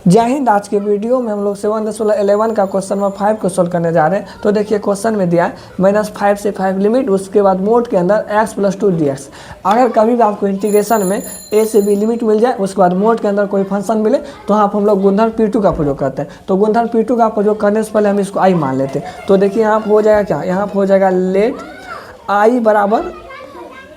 जय हिंद। आज के वीडियो में हम लोग 7.11 का क्वेश्चन नंबर 5 को सोल्व करने जा रहे हैं। तो देखिए क्वेश्चन में दिया है -5 से 5 लिमिट, उसके बाद मोड के अंदर x + 2 dx। अगर कभी भी आपको इंटीग्रेशन में a से b लिमिट मिल जाए, उसके बाद मोड के अंदर कोई फंक्शन मिले, तो आप हम लोग गुणधर्म P2 का प्रयोग करते हैं। तो गुणधर्म P2 का प्रयोग करने से पहले हम इसको i मान लेते हैं। तो देखिए यहाँ पर हो जाएगा क्या, यहाँ पर हो जाएगा लेट i बराबर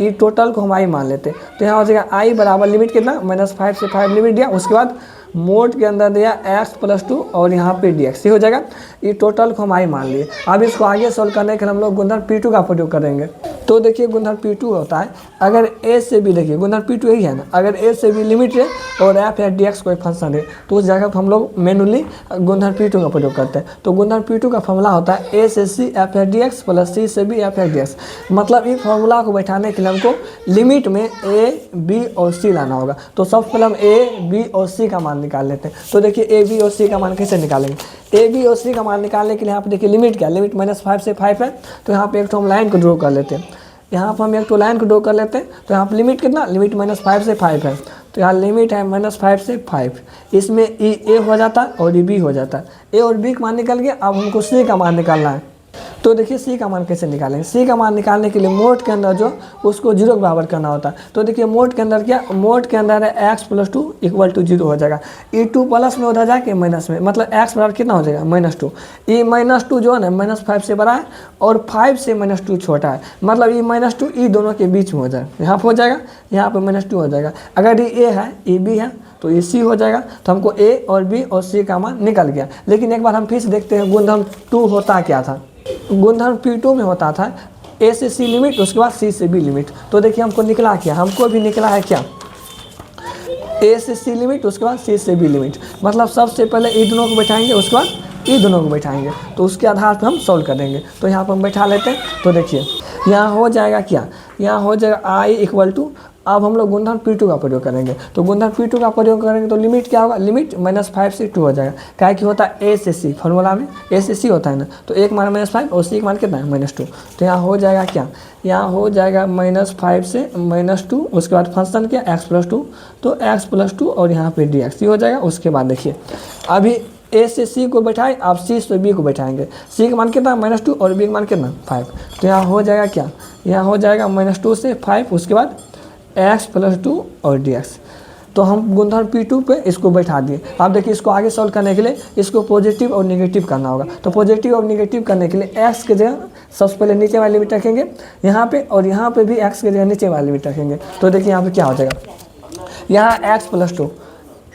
ई टोटल को हम i मान लेते हैं। तो यहाँ हो जाएगा i बराबर लिमिट कितना, -5 से 5 लिमिट दिया, उसके बाद मोड के अंदर दिया x + 2 और यहाँ पे dx। ये हो जाएगा, ये टोटल को हम i मान लिए। अब इसको आगे सोल्व करने के लिए हम लोग गुणधर्म P2 का प्रयोग करेंगे। तो देखिए गुणधर्म P2 होता है, अगर a से b, देखिए गुणधर्म P2 यही है ना, अगर a से b लिमिट है और f या dx कोई फंक्शन है, तो उस जगह पर हम लोग मैनुअली गुणधर्म P2 का प्रयोग करते हैं। तो गुणधर्म P2 का फॉर्मूला होता है a से c f या dx प्लस c से b f या dx। मतलब इस फॉर्मूला को बैठाने के लिए हमको लिमिट में a, b और c लाना होगा। तो सबसे पहले हम a, b और c का मान निकाल लेते हैं। तो देखिए a, b और c का मान कैसे निकालेंगे। a, b और c का मान निकालने के लिए यहाँ पे देखिए लिमिट क्या, लिमिट -5 से 5 है। तो यहाँ पे एक तो हम लाइन को ड्रॉ कर लेते हैं, यहाँ पर हम एक तो लाइन को ड्रॉ कर लेते हैं। तो यहाँ पर लिमिट कितना, लिमिट -5 से 5 है। तो यहाँ लिमिट है -5 से 5, इसमें ई a हो जाता है और ई b हो जाता है। a और b का मान निकल गया, अब हमको c का मान निकालना है। तो देखिए c का मान कैसे निकालेंगे। c का मान निकालने के लिए मोड के अंदर जो उसको 0 के बराबर करना होता है। तो देखिए मोड के अंदर क्या, मोड के अंदर है x + 2 = 0 हो जाएगा। ई 2 प्लस में उधर जाके माइनस में, मतलब x बराबर कितना हो जाएगा, -2। ई -2 जो है ना -5 से बड़ा है और 5 से -2 छोटा है, मतलब ई -2 ई दोनों के बीच में हो जाएगा। यहाँ पर हो जाएगा, यहाँ पर -2 हो जाएगा। अगर ये a है, ये b है, तो ये c हो जाएगा। तो हमको a और b और c का मान निकल गया। लेकिन एक बार हम फिर से देखते हैं गुणधर्म 2 होता क्या था। गुणधर्म P2 में होता था a से c लिमिट, उसके बाद c से b लिमिट। तो देखिए हमको निकला क्या, हमको भी निकला है क्या, a से c लिमिट, उसके बाद c से b लिमिट। मतलब सबसे पहले ये दोनों को बैठाएंगे, उसके बाद ये दोनों को बैठाएंगे, तो उसके आधार पर हम सॉल्व करेंगे। तो यहाँ पर हम बैठा लेते हैं। तो देखिए यहाँ हो जाएगा क्या, यहाँ हो जाएगा i = अब हम लोग गुणधर्म P2 का प्रयोग करेंगे। तो गुणधर्म P2 का प्रयोग करेंगे तो लिमिट क्या होगा, लिमिट -5 से 2 हो जाएगा। क्या कि होता है a से c, फॉर्मूला में a से c होता है ना। तो एक मान -5 और c का मान कितना है, -2। तो यहाँ हो जाएगा क्या, यहाँ हो जाएगा -5 से -2, उसके बाद फंक्शन क्या x + 2, तो x + 2 और यहाँ पे dx ये हो जाएगा। उसके बाद देखिए अभी a से c को बैठाए, आप c से b को बैठाएंगे। c का मान कितना, -2 और b का मान कितना, 5। तो यहाँ हो जाएगा क्या, यहाँ हो जाएगा -2 से 5, उसके बाद x + 2 और dx। तो हम गुणधर्म P2 पे इसको बैठा दिए। आप देखिए इसको आगे सॉल्व करने के लिए इसको पॉजिटिव और नेगेटिव करना होगा। तो पॉजिटिव और नेगेटिव करने के लिए x के जगह सबसे पहले नीचे वाली लिमिट रखेंगे यहाँ पे, और यहाँ पे भी x के जगह नीचे वाली लिमिट रखेंगे। तो देखिए यहाँ पे क्या हो जाएगा, यहाँ x + 2,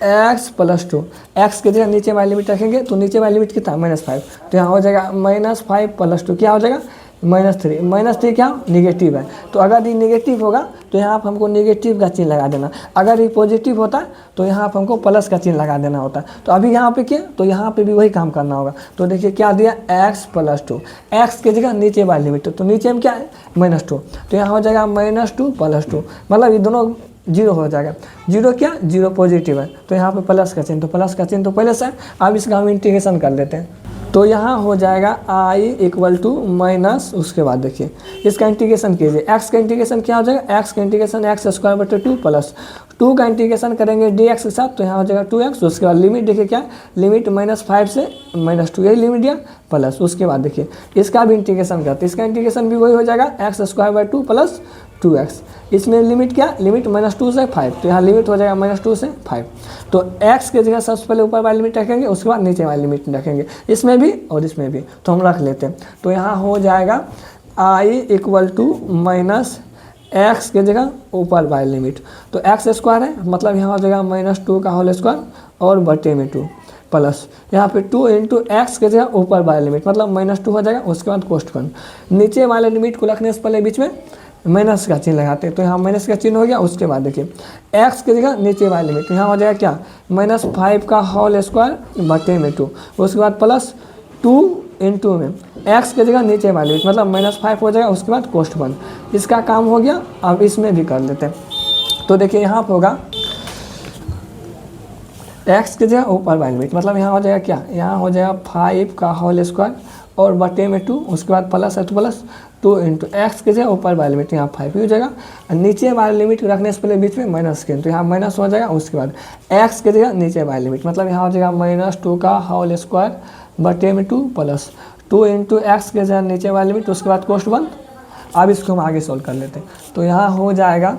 x + 2, x के जगह नीचे वाली लिमिट रखेंगे। तो नीचे वाली लिमिट कितना, -5। तो यहाँ हो जाएगा -5 + 2 क्या हो जाएगा, -3। -3 क्या, निगेटिव है। तो अगर ये निगेटिव होगा तो यहाँ पर हमको नेगेटिव का चिन्ह लगा देना। अगर ये पॉजिटिव होता है तो यहाँ पर हमको प्लस का चिन्ह लगा देना होता है। तो अभी यहाँ पे क्या, तो यहाँ पे भी वही काम करना होगा। तो देखिए क्या दिया, x + 2, x के जगह नीचे वाली लिमिट, तो नीचे में क्या है, -2। तो यहाँ हो जाएगा -2 + 2, मतलब ये दोनों 0 हो जाएगा। 0 क्या, 0 पॉजिटिव है, तो यहाँ पे प्लस का चिन्ह, तो प्लस का चिन्ह तो पहले से है। अब इसका हम इंटीग्रेशन कर लेते हैं। तो यहाँ हो जाएगा i = उसके बाद देखिए इसका इंटीग्रेशन कीजिए। x का इंटीग्रेशन क्या हो जाएगा, x का इंटीग्रेशन x² / 2 प्लस 2 का इंटीग्रेशन करेंगे dx के साथ। तो यहाँ हो जाएगा 2x। उसके बाद लिमिट देखिए क्या, लिमिट -5 से -2, यही लिमिट दिया, प्लस। उसके बाद देखिए इसका भी इंटीग्रेशन करते हैं, इसका इंटीग्रेशन भी वही हो जाएगा x² / 2 प्लस 2x। इसमें लिमिट क्या, लिमिट -2 से 5। तो यहाँ लिमिट हो जाएगा -2 से 5। तो x के जगह सबसे पहले ऊपर वाली लिमिट रखेंगे, उसके बाद नीचे वाली लिमिट रखेंगे, इसमें भी और इसमें भी। तो हम रख लेते हैं। तो यहाँ हो जाएगा i = -x के जगह ऊपर वाली लिमिट, तो x² है, मतलब यहाँ हो जाएगा -2 का होल स्क्वायर और बटे में 2 प्लस यहाँ पे 2 × x के जगह ऊपर वाली लिमिट, मतलब -2 हो जाएगा। उसके बाद कोष्ठन, नीचे वाले लिमिट को रखने से पहले बीच में माइनस का चिन्ह लगाते हैं। तो यहाँ माइनस का चिन्ह हो गया। उसके बाद देखिए x के जगह नीचे वाली लिमिट, यहाँ हो जाएगा क्या, -5 का होल स्क्वायर बटे में 2, उसके बाद प्लस 2 × में x के जगह नीचे वाली लिमिट, मतलब -5 हो जाएगा। उसके बाद कोष्ठ बंद, इसका काम हो गया। अब इसमें भी कर लेते हैं। तो देखिए यहाँ पर होगा x के जगह ऊपर वाली लिमिट, मतलब यहाँ हो जाएगा क्या, यहाँ हो जाएगा 5 का होल स्क्वायर और बटे में 2, उसके बाद प्लस है तो प्लस 2 इंटू एक्स के जगह ऊपर वाली लिमिट यहाँ 5 ही हो जाएगा, और नीचे वाली लिमिट रखने से पहले बीच में माइनस के, तो यहाँ माइनस हो जाएगा। उसके बाद एक्स के जगह नीचे वाली लिमिट, मतलब यहाँ हो जाएगा -2 का होल स्क्वायर बटे में 2 प्लस 2 इंटू एक्स के जगह नीचे वाली लिमिट, उसके बाद कोष्ट 1। अब इसको हम आगे सोल्व कर लेते हैं, तो यहाँ हो जाएगा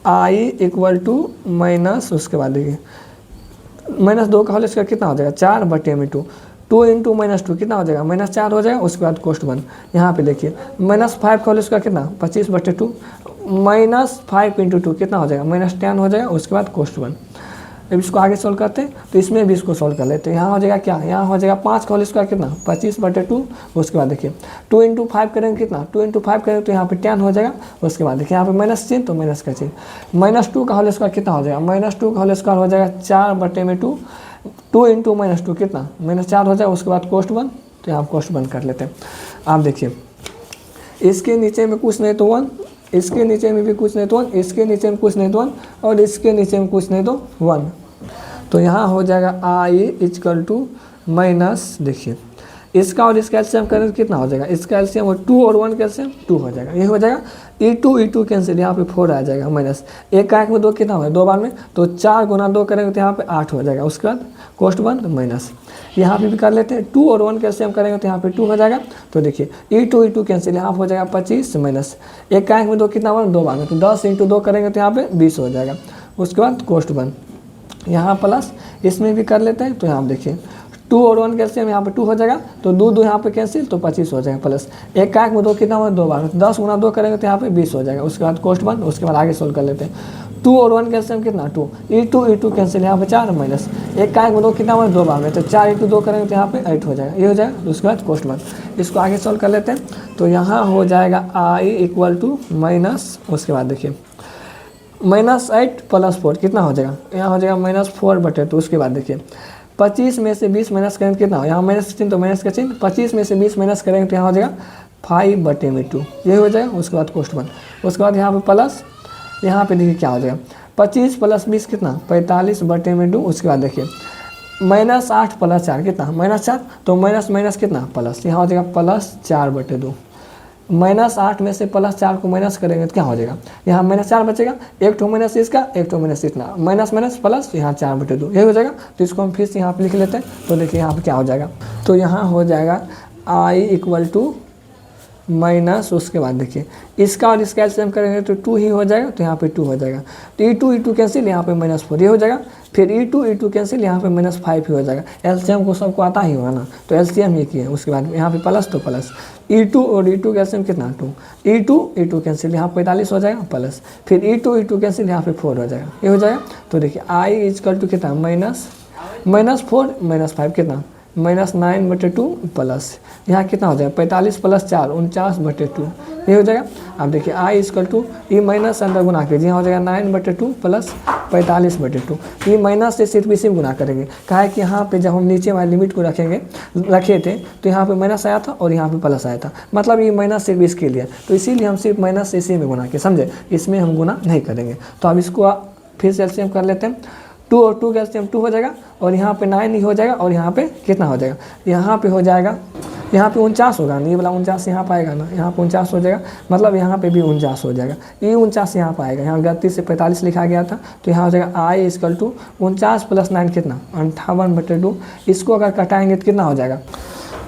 आई इक्वल टू माइनस, उसके बाद देखिए -2 का होल स्क्वायर कितना हो जाएगा 4 बटे में 2, 2 इंटू -2 कितना हो जाएगा -4 हो जाएगा। उसके बाद कोष्ट 1, यहाँ पे देखिए -5 का होल स्क्वायर कितना 25 बटे 2, -5 इंटू 2 कितना हो जाएगा -10 हो जाएगा। उसके बाद कोष्ट 1। अब इसको आगे सोल्व करते हैं, तो इसमें भी इसको सोल्व कर लेते हैं। यहाँ हो जाएगा क्या, यहाँ हो जाएगा 5 का होल स्क्वायर कितना 25 बटे 2। उसके बाद देखिए 2 इंटू 5 करेंगे कितना 2 इंटू 5 करेंगे तो यहाँ पे 10 हो जाएगा। उसके बाद देखिए यहाँ पे माइनस चिन्ह तो माइनस का चिन्ह, -2 का होल स्क्वायर कितना हो जाएगा -2 का होल स्क्वायर हो जाएगा 4 बटे में 2, 2 इंटू -2 कितना -4 हो जाएगा। उसके बाद कोष्ट 1, तो यहाँ कोष्ट 1 कर लेते हैं। आप देखिए इसके नीचे में कुछ नहीं तो 1, इसके नीचे में भी कुछ नहीं तो 1, इसके नीचे में कुछ नहीं तो 1, और इसके नीचे में कुछ नहीं तो 1। तो यहाँ हो जाएगा आई इक्वल टू माइनस, देखिए इसका और इसका एलसीएम करें तो कितना हो जाएगा, इसका एलसीएम और 2 और 1 का एलसीएम 2 हो जाएगा, ये हो जाएगा e2 कैंसिल, यहाँ पे 4 आ जाएगा माइनस, एक का एक में 2 कितना होगा 2 बार में, तो 4 गुना 2 करेंगे तो यहाँ पे 8 हो जाएगा। उसके बाद कोष्ट 1 माइनस, यहाँ पे भी कर लेते हैं 2 और 1 का एलसीएम करेंगे तो यहाँ पे 2 हो जाएगा। तो देखिए e2 कैंसिल, यहाँ हो जाएगा 25 माइनस, एक का एक में 2 कितना होगा 2 बार में, तो 10 इंटू 2 करेंगे तो यहाँ पे 20 हो जाएगा। उसके बाद कोष्ट 1, यहाँ प्लस इसमें भी कर लेते हैं, तो यहाँ देखिए 2 और 1 कैंसिल, यहाँ पे 2 हो जाएगा, तो 2 यहाँ पे कैंसिल तो 25 हो जाएगा, प्लस एक का एक में 2 कितना होगा 2 बार, 10 गुना 2 करेंगे तो यहाँ पे 20 हो जाएगा। उसके बाद कोष्ट 1, उसके बाद आगे सोल्व कर लेते हैं। 2 और 1 कैंसिल कितना 2, e2 कैंसिल, यहाँ पे 4 माइनस, एक का एक में 2 कितना होगा 2 बार में, तो 4 इंटू 2 करेंगे तो यहाँ पे 8 हो जाएगा, ये हो जाएगा। उसके बाद कोष्ट 1, इसको आगे सोल्व कर लेते हैं। तो यहाँ हो जाएगा आई इक्वल टू माइनस, उसके बाद देखिए -8 + 4 कितना हो जाएगा, यहाँ हो जाएगा -4 बटे 2। उसके बाद देखिए 25 में से 20 माइनस करेंगे कितना हो, यहाँ माइनस चिन्ह तो माइनस का चिन्ह, 25 में से 20 माइनस करेंगे तो यहाँ हो जाएगा 5 बटे में 2, ये हो जाएगा। उसके बाद कोष्ट 1, उसके बाद यहाँ पे प्लस, यहाँ पे देखिए क्या हो जाएगा 25 + 20 कितना 45 बटे में 2। उसके बाद देखिए -8 + 4 कितना -4, तो माइनस माइनस कितना प्लस, यहाँ हो जाएगा +4 बटे 2। -8 में से +4 को माइनस करेंगे तो क्या हो जाएगा, यहाँ -4 बचेगा, एक ठो माइनस इसका एक ठो माइनस इतना, माइनस माइनस प्लस यहाँ 4 बटे 2, ये हो जाएगा। तो इसको हम फिर से यहाँ पे लिख लेते हैं, तो देखिए यहाँ पे क्या हो जाएगा, तो यहाँ हो जाएगा आई इक्वल टू माइनस, उसके बाद देखिए इसका और इसका एलसीएम करेंगे तो 2 ही हो जाएगा, तो यहाँ पे 2 हो जाएगा, तो e2 कैंसिल, यहाँ पे -4 ये हो जाएगा, फिर e2 कैंसिल, यहाँ पे -5 ही हो जाएगा। एलसीएम को सबको आता ही होगा ना, तो एलसीएम ये किया। उसके बाद यहाँ पे प्लस तो प्लस e2 और e2 का एलसीएम कितना 2, e2 कैंसिल, यहाँ 45 हो जाएगा प्लस, फिर e2 कैंसिल, यहाँ पे 4 हो जाएगा, ये हो जाएगा। तो देखिए आई इक्वल टू कितना -4 -5 कितना -9 बटे 2 प्लस यहाँ कितना हो जाएगा 45 + 4 49 बटे 2, ये हो जाएगा। अब देखिए I equal to E minus अंदर गुना कीजिए, यहाँ हो जाएगा 9 बटे 2 प्लस 45 बटे 2। ई माइनस से सिर्फ इसी में गुना करेंगे, कहा है कि यहाँ पे जब हम नीचे वाली लिमिट को रखे थे तो यहाँ पे माइनस आया था और यहाँ पे प्लस आया था, मतलब ये माइनस सिर्फ इसके लिए, तो इसीलिए हम सिर्फ माइनस से इसी में गुना किए, समझे, इसमें हम गुना नहीं करेंगे। तो अब इसको फिर से एलसीएम कर लेते हैं, 2 और 2 का एलसीएम 2 हो जाएगा, और यहाँ पे 9 ही हो जाएगा, और यहाँ पे कितना हो जाएगा, यहाँ पे हो जाएगा, यहाँ पे 49 होगा ना, ये वाला 49 यहाँ पाएगा ना, यहाँ पे 49 हो जाएगा, मतलब यहाँ पे भी 49 हो जाएगा, ये 49 यहाँ पाएगा, यहाँ गलती से 45 लिखा गया था, तो यहाँ हो जाएगा आई इक्वल टू 49 + 9 कितना 58 बटे 2। इसको अगर कटाएंगे तो कितना हो जाएगा,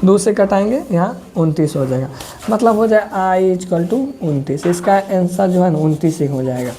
2 से कटाएंगे यहाँ 29 हो जाएगा, मतलब हो जाएगा आई इक्वल टू 29। इसका आंसर जो है ना 29 ही हो जाएगा।